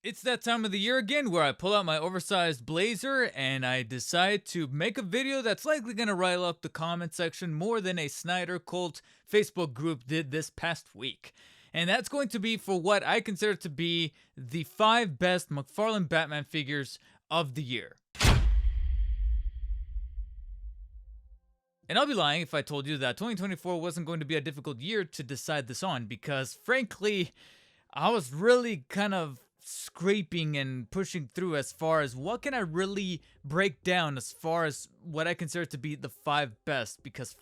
It's that time of the year again where I pull out my oversized blazer and I decide to make a video that's likely going to rile up the comment section more than a Snyder Cult Facebook group did this past week. And that's going to be for what I consider to be the 5 best McFarlane Batman figures of the year. And I'll be lying if I told you that 2024 wasn't going to be a difficult year to decide this on, because frankly, I was really kind of scraping and pushing through as far as what can I really break down as far as what I consider to be the 5 best, because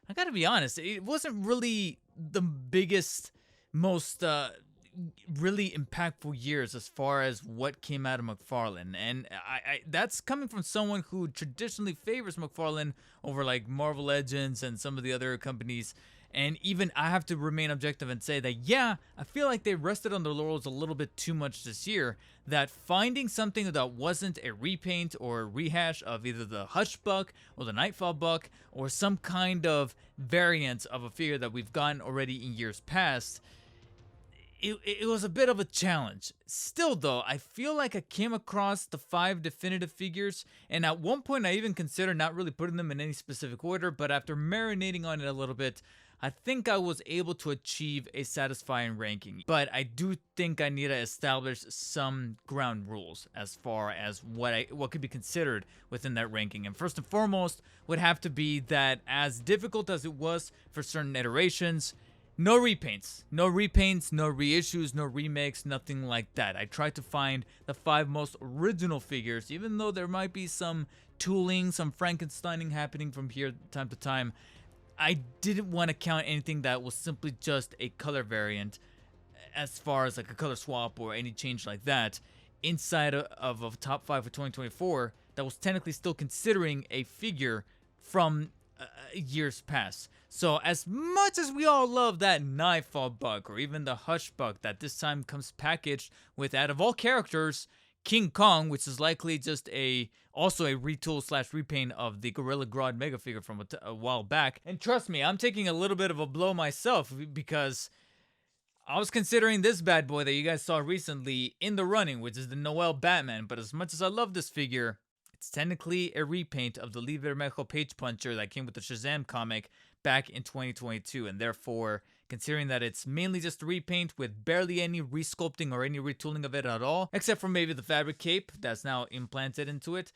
I gotta be honest, it wasn't really the biggest, most really impactful years as far as what came out of McFarlane. And I that's coming from someone who traditionally favors McFarlane over like Marvel Legends and some of the other companies. And even I have to remain objective and say that, yeah, I feel like they rested on their laurels a little bit too much this year. That finding something that wasn't a repaint or a rehash of either the Hush Buck or the Nightfall Buck or some kind of variant of a figure that we've gotten already in years past, it was a bit of a challenge. Still, though, I feel like I came across the 5 definitive figures, and at one point I even considered not really putting them in any specific order, but after marinating on it a little bit, I think I was able to achieve a satisfying ranking. But I do think I need to establish some ground rules as far as what could be considered within that ranking. And first and foremost would have to be that, as difficult as it was for certain iterations, no repaints, no reissues, no remakes, nothing like that. I tried to find the 5 most original figures, even though there might be some tooling, some Frankensteining happening from here time to time. I didn't want to count anything that was simply just a color variant, as far as like a color swap or any change like that, inside of a top 5 for 2024 that was technically still considering a figure from years past. So as much as we all love that Nightfall Buck or even the Hush Buck that this time comes packaged with, out of all characters, King Kong, which is likely just also a retool slash repaint of the Gorilla Grodd Mega figure from a while back. And trust me, I'm taking a little bit of a blow myself, because I was considering this bad boy that you guys saw recently in the running, which is the Noel Batman. But as much as I love this figure, it's technically a repaint of the Lee Bermejo Page Puncher that came with the Shazam comic back in 2022, and therefore, considering that it's mainly just a repaint with barely any resculpting or any retooling of it at all, except for maybe the fabric cape that's now implanted into it,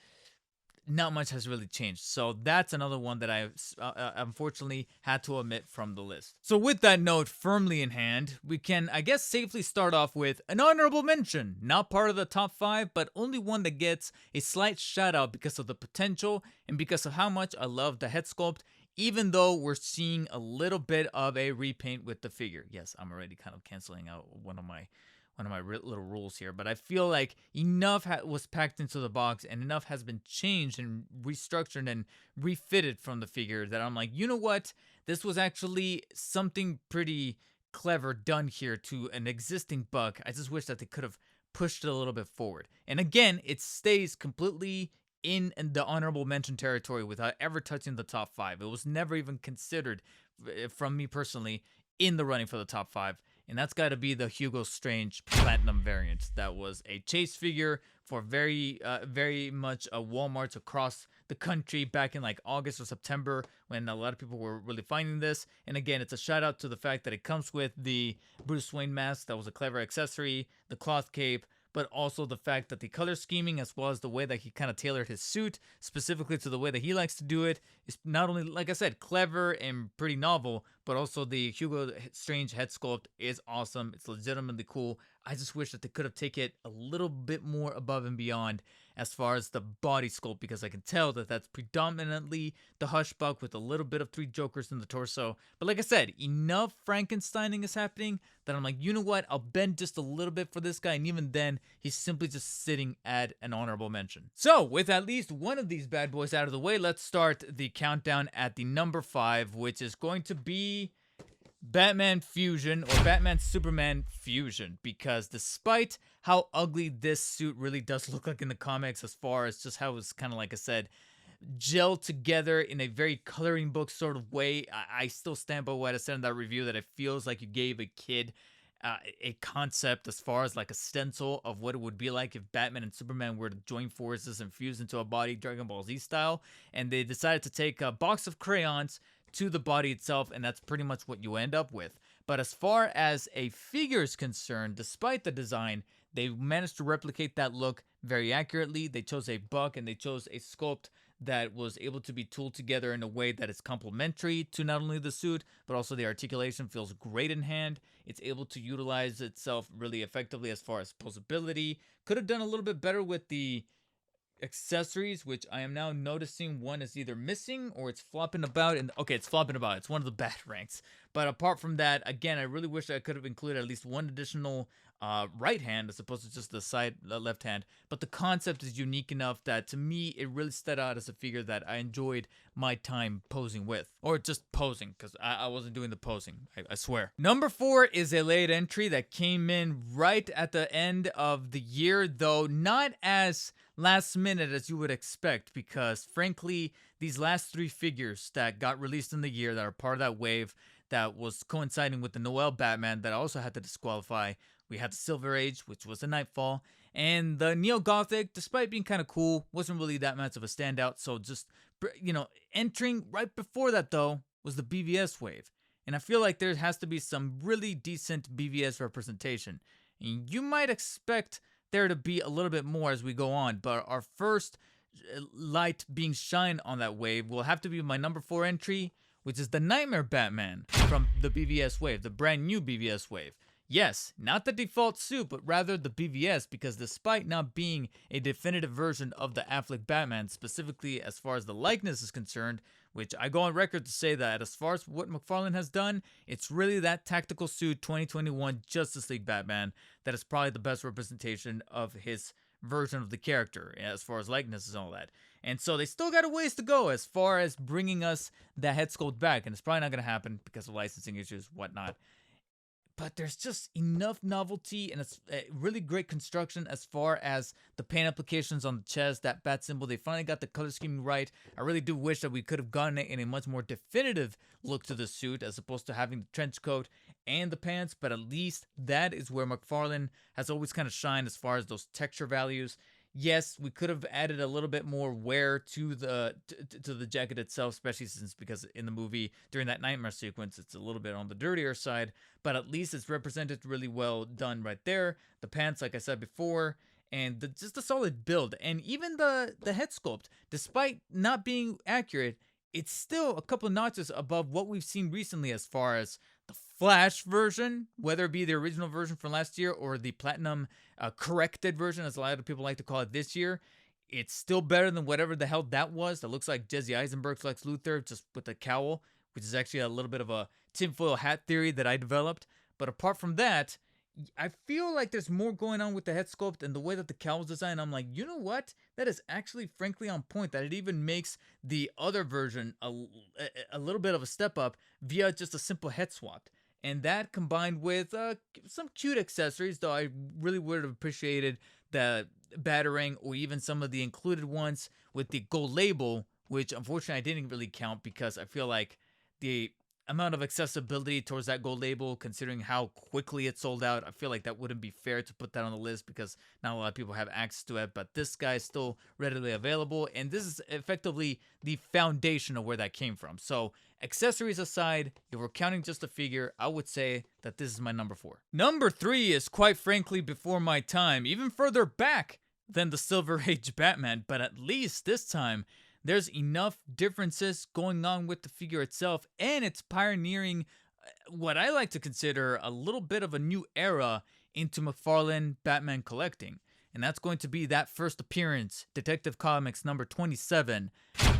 not much has really changed. So that's another one that I unfortunately had to omit from the list. So with that note firmly in hand, we can, I guess, safely start off with an honorable mention. Not part of the top 5, but only one that gets a slight shout out because of the potential and because of how much I love the head sculpt, even though we're seeing a little bit of a repaint with the figure. Yes, I'm already kind of canceling out one of my little rules here, but I feel like enough was packed into the box and enough has been changed and restructured and refitted from the figure that I'm like, you know what? This was actually something pretty clever done here to an existing buck. I just wish that they could have pushed it a little bit forward. And again, it stays completely in the honorable mention territory without ever touching the top 5. It was never even considered, from me personally, in the running for the top 5. And that's got to be the Hugo Strange Platinum variant. That was a chase figure for very much Walmarts across the country back in like August or September, when a lot of people were really finding this. And again, it's a shout out to the fact that it comes with the Bruce Wayne mask. That was a clever accessory, the cloth cape, but also the fact that the color scheming, as well as the way that he kind of tailored his suit specifically to the way that he likes to do it, is not only, like I said, clever and pretty novel, but also the Hugo Strange head sculpt is awesome. It's legitimately cool. I just wish that they could have taken it a little bit more above and beyond as far as the body sculpt, because I can tell that that's predominantly the Hush Buck with a little bit of 3 Jokers in the torso. But like I said, enough Frankensteining is happening that I'm like, you know what? I'll bend just a little bit for this guy, and even then, he's simply just sitting at an honorable mention. So, with at least one of these bad boys out of the way, let's start the countdown at the number 5, which is going to be Batman Fusion, or Batman Superman Fusion, because despite how ugly this suit really does look like in the comics, as far as just how it's kind of, like I said, gelled together in a very coloring book sort of way, I still stand by what I said in that review, that it feels like you gave a kid a concept as far as like a stencil of what it would be like if Batman and Superman were to join forces and fuse into a body, Dragon Ball Z style. And they decided to take a box of crayons to the body itself, and that's pretty much what you end up with. But as far as a figure is concerned, despite the design, they managed to replicate that look very accurately. They chose a buck and they chose a sculpt that was able to be tooled together in a way that is complementary to not only the suit, but also the articulation feels great in hand. It's able to utilize itself really effectively as far as posability. Could have done a little bit better with the accessories, which I am now noticing one is either missing or it's flopping about. And okay, it's flopping about. It's one of the bad ranks. But apart from that, again, I really wish I could have included at least one additional right hand as opposed to just the side left hand. But the concept is unique enough that to me, it really stood out as a figure that I enjoyed my time posing with, or just posing, because I wasn't doing the posing. I swear. Number 4 is a late entry that came in right at the end of the year, though not as last minute as you would expect, because frankly, these last 3 figures that got released in the year that are part of that wave that was coinciding with the Noel Batman that I also had to disqualify. We had the Silver Age, which was a Nightfall, and the Neo Gothic, despite being kind of cool, wasn't really that much of a standout. So just, entering right before that though was the BVS wave. And I feel like there has to be some really decent BVS representation. And you might expect there to be a little bit more as we go on, but our first light being shined on that wave will have to be my number 4 entry, which is the Nightmare Batman from the BVS wave, the brand new BVS wave. Yes, not the default suit, but rather the BVS, because despite not being a definitive version of the Affleck Batman, specifically as far as the likeness is concerned, which I go on record to say that as far as what McFarlane has done, it's really that tactical suit 2021 Justice League Batman that is probably the best representation of his version of the character as far as likeness and all that. And so they still got a ways to go as far as bringing us that head sculpt back, and it's probably not going to happen because of licensing issues, whatnot. But there's just enough novelty and it's a really great construction as far as the paint applications on the chest, that bat symbol. They finally got the color scheming right. I really do wish that we could have gotten it in a much more definitive look to the suit as opposed to having the trench coat and the pants. But at least that is where McFarlane has always kind of shined as far as those texture values. Yes, we could have added a little bit more wear to the jacket itself, especially since because in the movie during that nightmare sequence, it's a little bit on the dirtier side, but at least it's represented really well done right there. The pants, like I said before, and just a solid build, and even the head sculpt, despite not being accurate, it's still a couple of notches above what we've seen recently as far as the Flash version, whether it be the original version from last year or the Platinum corrected version, as a lot of people like to call it this year. It's still better than whatever the hell that was. That looks like Jesse Eisenberg's Lex Luthor, just with a cowl, which is actually a little bit of a tinfoil hat theory that I developed. But apart from that, I feel like there's more going on with the head sculpt and the way that the cowl's designed. I'm like, you know what? That is actually frankly on point, that it even makes the other version a little bit of a step up via just a simple head swap. And that combined with some cute accessories, though I really would have appreciated the batarang or even some of the included ones with the gold label, which unfortunately I didn't really count because I feel like the amount of accessibility towards that gold label, considering how quickly it sold out, I feel like that wouldn't be fair to put that on the list because not a lot of people have access to it, but this guy is still readily available, and this is effectively the foundation of where that came from. So accessories aside, if we're counting just a figure, I would say that this is my number 4. Number 3 is quite frankly before my time, even further back than the Silver Age Batman, but at least this time there's enough differences going on with the figure itself, and it's pioneering what I like to consider a little bit of a new era into McFarlane Batman collecting. And that's going to be that first appearance, Detective Comics number 27,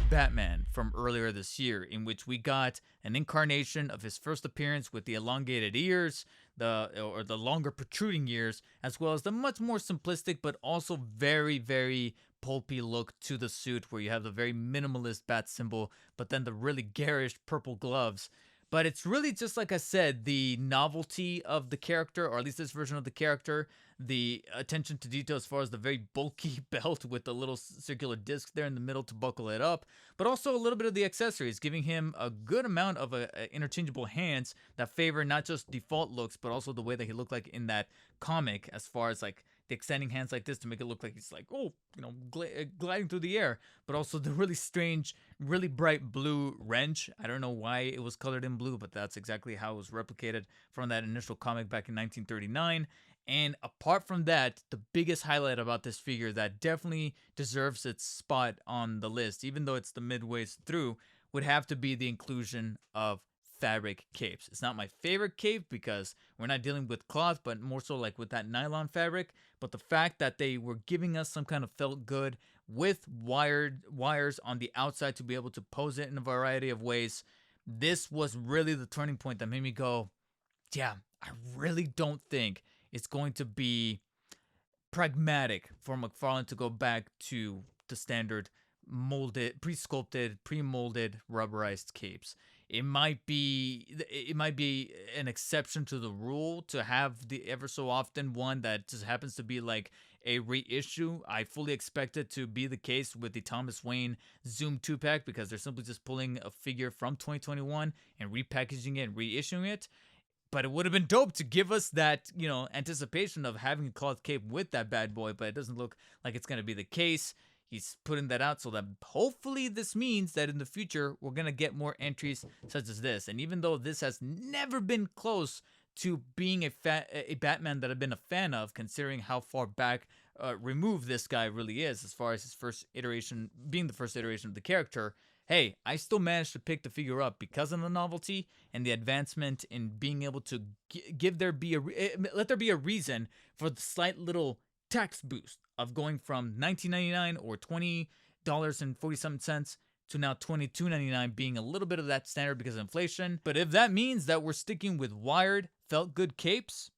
Batman from earlier this year, in which we got an incarnation of his first appearance with the elongated ears, the longer protruding ears, as well as the much more simplistic but also very, very pulpy look to the suit, where you have the very minimalist bat symbol, but then the really garish purple gloves. But it's really just like I said, the novelty of the character, or at least this version of the character, the attention to detail as far as the very bulky belt with the little circular disc there in the middle to buckle it up, but also a little bit of the accessories, giving him a good amount of interchangeable hands that favor not just default looks, but also the way that he looked like in that comic, as far as like the extending hands like this to make it look like he's like, oh, gliding through the air, but also the really strange, really bright blue wrench. I don't know why it was colored in blue, but that's exactly how it was replicated from that initial comic back in 1939. And apart from that, the biggest highlight about this figure that definitely deserves its spot on the list, even though it's the midways through, would have to be the inclusion of fabric capes. It's not my favorite cape because we're not dealing with cloth, but more so like with that nylon fabric. But the fact that they were giving us some kind of felt good with wires on the outside to be able to pose it in a variety of ways, this was really the turning point that made me go, yeah, I really don't think it's going to be pragmatic for McFarlane to go back to the standard molded, pre-sculpted, pre-molded rubberized capes. It might be an exception to the rule to have the ever so often one that just happens to be like a reissue. I fully expect it to be the case with the Thomas Wayne Zoom 2-pack because they're simply just pulling a figure from 2021 and repackaging it and reissuing it. But it would have been dope to give us that, anticipation of having a cloth cape with that bad boy, but it doesn't look like it's going to be the case. He's putting that out so that hopefully this means that in the future, we're going to get more entries such as this. And even though this has never been close to being a Batman that I've been a fan of, considering how far back removed this guy really is as far as his first iteration, being the first iteration of the character, hey, I still managed to pick the figure up because of the novelty and the advancement in being able to let there be a reason for the slight little tax boost of going from $19.99 or $20.47 to now $22.99, being a little bit of that standard because of inflation. But if that means that we're sticking with wired, felt good capes,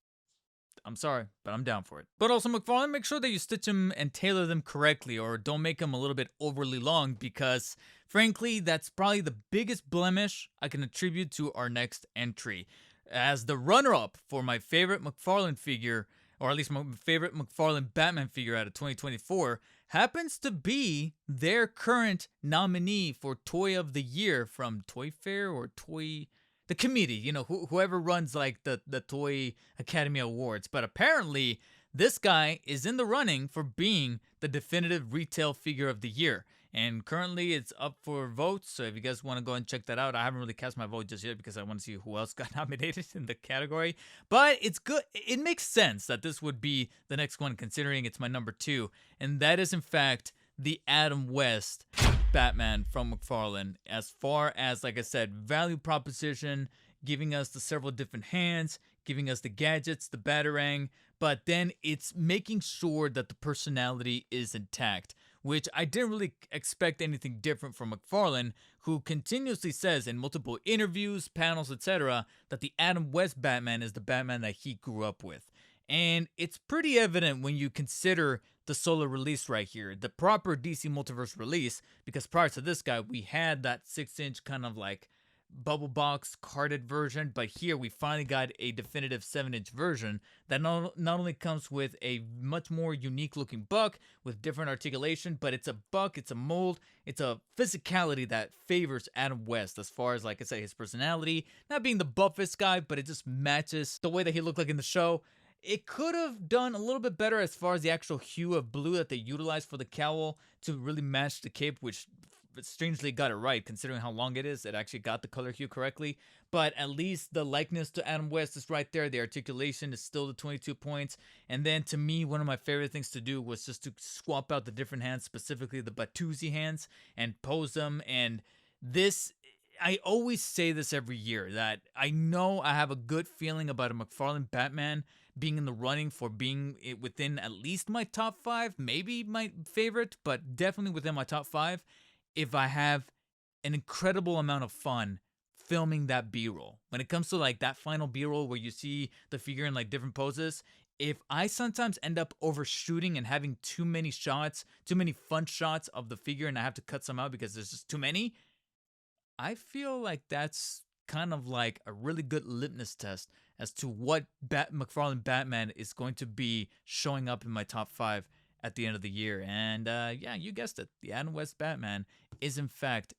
I'm sorry, but I'm down for it. But also, McFarlane, make sure that you stitch them and tailor them correctly, or don't make them a little bit overly long, because frankly, that's probably the biggest blemish I can attribute to our next entry. As the runner-up for my favorite McFarlane figure, or at least my favorite McFarlane Batman figure out of 2024, happens to be their current nominee for Toy of the Year from Toy Fair or the committee, whoever runs like the Toy Academy Awards. But apparently, this guy is in the running for being the definitive retail figure of the year. And currently, it's up for votes. So if you guys want to go and check that out, I haven't really cast my vote just yet because I want to see who else got nominated in the category. But it's good. It makes sense that this would be the next one, considering it's my number 2. And that is, in fact, the Adam West Batman from McFarlane. As far as, like I said, value proposition, giving us the several different hands, giving us the gadgets, the Batarang, but then it's making sure that the personality is intact, which I didn't really expect anything different from McFarlane, who continuously says in multiple interviews, panels, etc., that the Adam West Batman is the Batman that he grew up with. And it's pretty evident when you consider the solo release right here, the proper DC Multiverse release, because prior to this guy, we had that 6-inch kind of like bubble box carded version, but here we finally got a definitive 7-inch version that not only comes with a much more unique looking buck with different articulation, but it's a buck, it's a mold, it's a physicality that favors Adam West as far as, like I said, his personality, not being the buffest guy, but it just matches the way that he looked like in the show. It could have done a little bit better as far as the actual hue of blue that they utilized for the cowl to really match the cape, which strangely got it right considering how long it is. It actually got the color hue correctly, but at least the likeness to Adam West is right there. The articulation is still the 22 points. And then to me, one of my favorite things to do was just to swap out the different hands, specifically the Batusi hands, and pose them. And this, I always say this every year, that I know I have a good feeling about a McFarlane Batman being in the running for being within at least my top 5, maybe my favorite, but definitely within my top 5, if I have an incredible amount of fun filming that B-roll. When it comes to like that final B-roll where you see the figure in like different poses, if I sometimes end up overshooting and having too many shots, too many fun shots of the figure, and I have to cut some out because there's just too many, I feel like that's kind of like a really good litmus test as to what McFarlane Batman is going to be showing up in my top 5 at the end of the year. And yeah, you guessed it. The Adam West Batman is in fact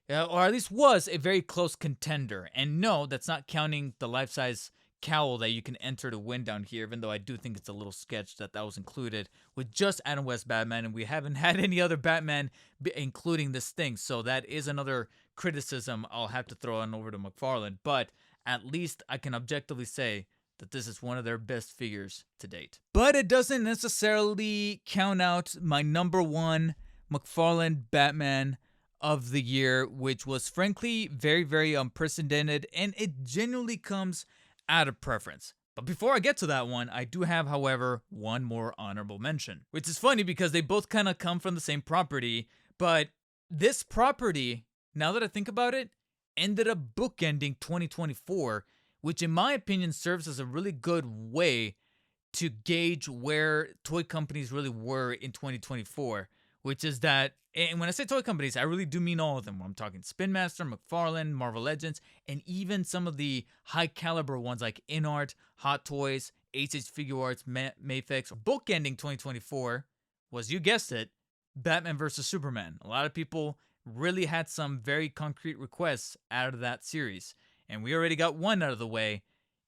or at least was a very close contender. And no, that's not counting the life-size cowl that you can enter to win down here, even though I do think it's a little sketch that was included with just Adam West Batman, and we haven't had any other Batman including this thing. So that is another criticism I'll have to throw on over to McFarlane. But at least I can objectively say that this is one of their best figures to date. But it doesn't necessarily count out my number one McFarlane Batman of the year, which was frankly very, very unprecedented, and it genuinely comes out of preference. But before I get to that one, I do have, however, one more honorable mention, which is funny because they both kind of come from the same property, but this property, now that I think about it, ended up bookending 2024, which in my opinion serves as a really good way to gauge where toy companies really were in 2024, which is that, and when I say toy companies, I really do mean all of them. I'm talking Spin Master, McFarlane, Marvel Legends, and even some of the high caliber ones like InArt, Hot Toys, HH Figure Arts, Mayfix. Bookending 2024 was, you guessed it, Batman vs. Superman. A lot of people really had some very concrete requests out of that series, and we already got one out of the way.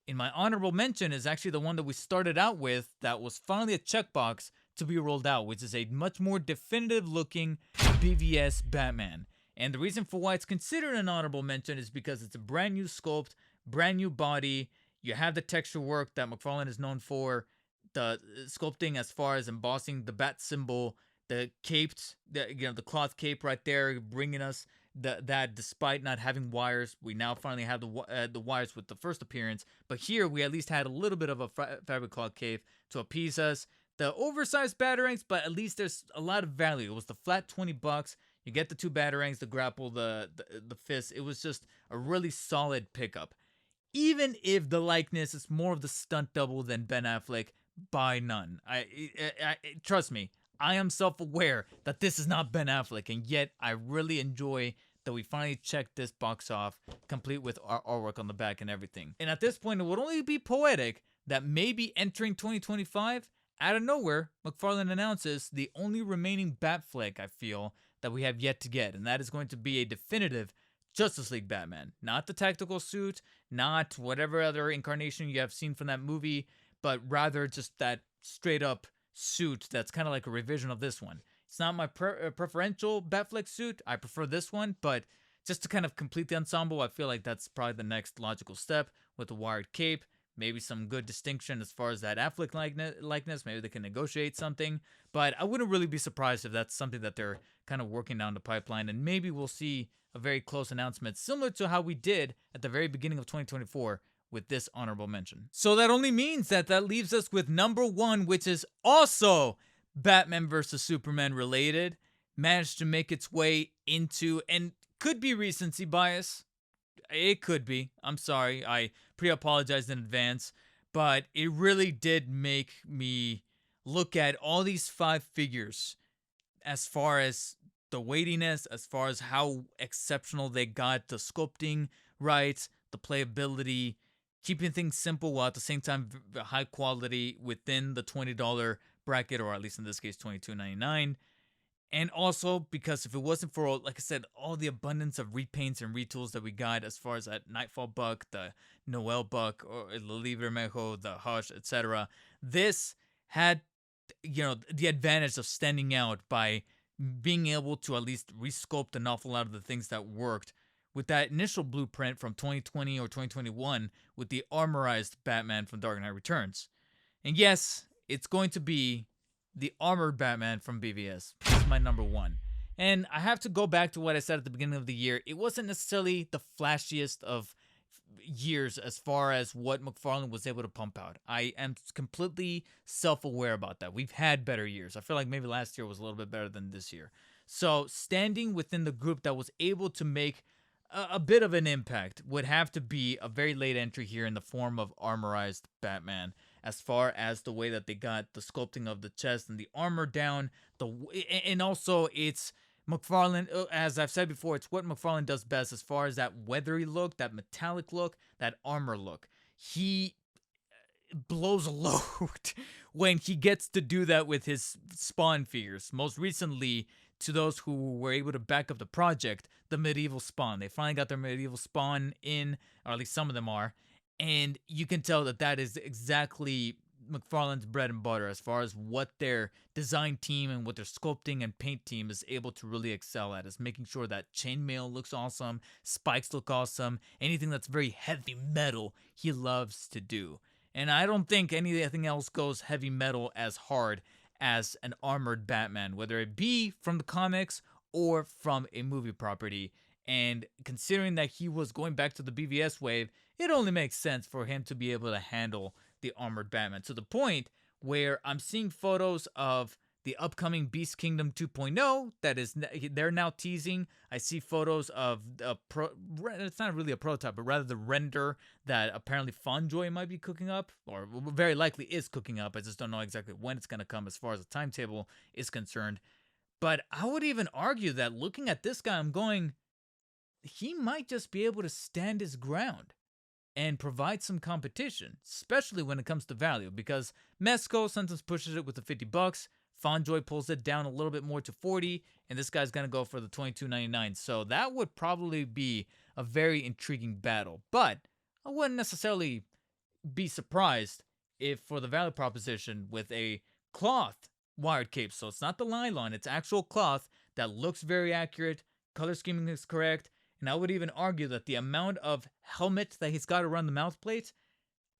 And my honorable mention is actually the one that we started out with that was finally a checkbox to be rolled out, which is a much more definitive looking BVS Batman. And the reason for why it's considered an honorable mention is because it's a brand new sculpt, brand new body. You have the texture work that McFarlane is known for, the sculpting as far as embossing the bat symbol, the caped, the cloth cape right there, bringing us that despite not having wires, we now finally have the wires with the first appearance. But here we at least had a little bit of a fabric cloth cape to appease us. The oversized batarangs, but at least there's a lot of value. It was the flat $20. You get the 2 batarangs, the grapple, the fist. It was just a really solid pickup. Even if the likeness is more of the stunt double than Ben Affleck, by none. I trust me, I am self-aware that this is not Ben Affleck, and yet I really enjoy that we finally checked this box off, complete with our artwork on the back and everything. And at this point, it would only be poetic that maybe entering 2025, out of nowhere, McFarlane announces the only remaining Batfleck I feel that we have yet to get, and that is going to be a definitive Justice League Batman. Not the tactical suit, not whatever other incarnation you have seen from that movie, but rather just that straight up suit that's kind of like a revision of this one. It's not my preferential Batfleck suit. I prefer this one, but just to kind of complete the ensemble, I feel like that's probably the next logical step with the wired cape. Maybe some good distinction as far as that Affleck likeness. Maybe they can negotiate something. But I wouldn't really be surprised if that's something that they're kind of working down the pipeline. And maybe we'll see a very close announcement, similar to how we did at the very beginning of 2024 with this honorable mention. So that only means that leaves us with number 1, which is also Batman vs. Superman related. Managed to make its way into, and could be recency bias. It could be. I'm sorry. I pre-apologized in advance. But it really did make me look at all these 5 figures as far as the weightiness, as far as how exceptional they got the sculpting right, the playability, keeping things simple while at the same time high quality within the $20 bracket, or at least in this case $22.99. And also because if it wasn't for, like I said, all the abundance of repaints and retools that we got as far as that Nightfall Buck, the Noel Buck, or Lili Bermejo, the Hush, etc., this had, the advantage of standing out by being able to at least resculpt an awful lot of the things that worked with that initial blueprint from 2020 or 2021 with the armorized Batman from Dark Knight Returns. And yes, it's going to be the armored Batman from BVS. This is my number 1. And I have to go back to what I said at the beginning of the year. It wasn't necessarily the flashiest of years as far as what McFarlane was able to pump out. I am completely self-aware about that. We've had better years. I feel like maybe last year was a little bit better than this year. So standing within the group that was able to make a bit of an impact would have to be a very late entry here in the form of armorized Batman, as far as the way that they got the sculpting of the chest and the armor down, and also it's McFarlane, as I've said before, it's what McFarlane does best as far as that weathery look, that metallic look, that armor look. He blows a load when he gets to do that with his Spawn figures. Most recently, to those who were able to back up the project, the medieval Spawn. They finally got their medieval Spawn in, or at least some of them are, and you can tell that that is exactly McFarlane's bread and butter as far as what their design team and what their sculpting and paint team is able to really excel at, is making sure that chainmail looks awesome, spikes look awesome, anything that's very heavy metal he loves to do. And I don't think anything else goes heavy metal as hard as an armored Batman, whether it be from the comics or from a movie property. And considering that he was going back to the BVS wave, it only makes sense for him to be able to handle the armored Batman, to the point where I'm seeing photos of the upcoming Beast Kingdom 2.0 that is they're now teasing. I see photos of it's not really a prototype, but rather the render that apparently Fonjoy might be cooking up, or very likely is cooking up. I just don't know exactly when it's going to come as far as the timetable is concerned. But I would even argue that looking at this guy, I'm going, he might just be able to stand his ground and provide some competition, especially when it comes to value, because Mezco sometimes pushes it with the $50. Fonjoy pulls it down a little bit more to 40, and this guy's gonna go for the $22.99. So that would probably be a very intriguing battle. But I wouldn't necessarily be surprised if, for the value proposition, with a cloth wired cape, so it's not the nylon, it's actual cloth that looks very accurate, color scheming is correct, and I would even argue that the amount of helmet that he's got around the mouth plate,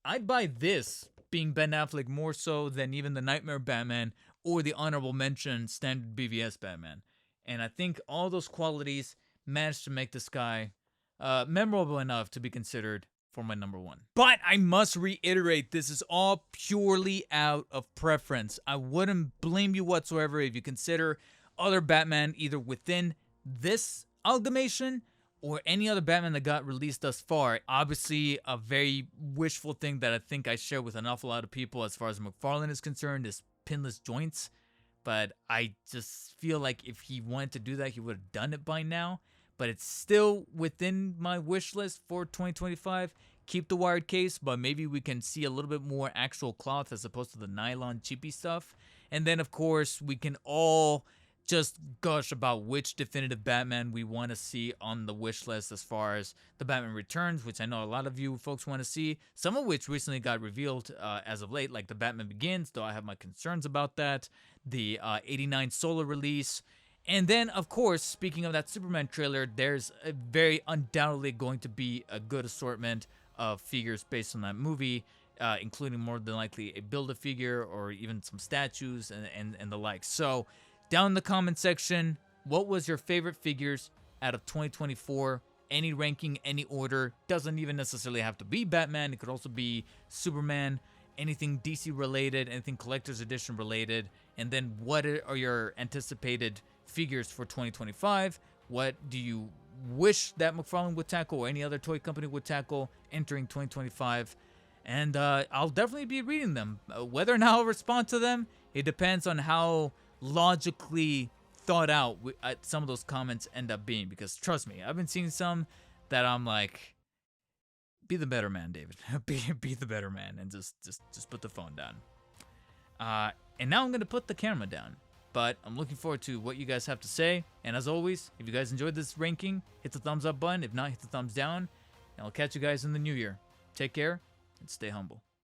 I'd buy this being Ben Affleck more so than even the Nightmare Batman or the honorable mention standard BVS Batman. And I think all those qualities managed to make this guy memorable enough to be considered for my number one. But I must reiterate, this is all purely out of preference. I wouldn't blame you whatsoever if you consider other Batman either within this amalgamation or any other Batman that got released thus far. Obviously, a very wishful thing that I think I share with an awful lot of people as far as McFarlane is concerned is pinless joints. But I just feel like if he wanted to do that, he would have done it by now. But it's still within my wish list for 2025. Keep the wired case, but maybe we can see a little bit more actual cloth as opposed to the nylon cheapy stuff. And then, of course, we can all just gush about which definitive Batman we want to see on the wish list as far as the Batman Returns, which I know a lot of you folks want to see, some of which recently got revealed as of late, like the Batman Begins, though I have my concerns about that, the 89 Solo release. And then, of course, speaking of that Superman trailer, there's a very undoubtedly going to be a good assortment of figures based on that movie, including more than likely a Build-A-Figure or even some statues and the like. So down in the comment section, what was your favorite figures out of 2024? Any ranking, any order. Doesn't even necessarily have to be Batman. It could also be Superman, anything DC related, anything collector's edition related. And then what are your anticipated figures for 2025? What do you wish that McFarlane would tackle or any other toy company would tackle entering 2025? And I'll definitely be reading them. Whether or not I'll respond to them, it depends on how logically thought out some of those comments end up being, because trust me, I've been seeing some that I'm like, be the better man, David. be the better man, and just put the phone down. And now I'm gonna put the camera down, but I'm looking forward to what you guys have to say. And as always, if you guys enjoyed this ranking, hit the thumbs up button. If not, hit the thumbs down, and I'll catch you guys in the new year. Take care and stay humble.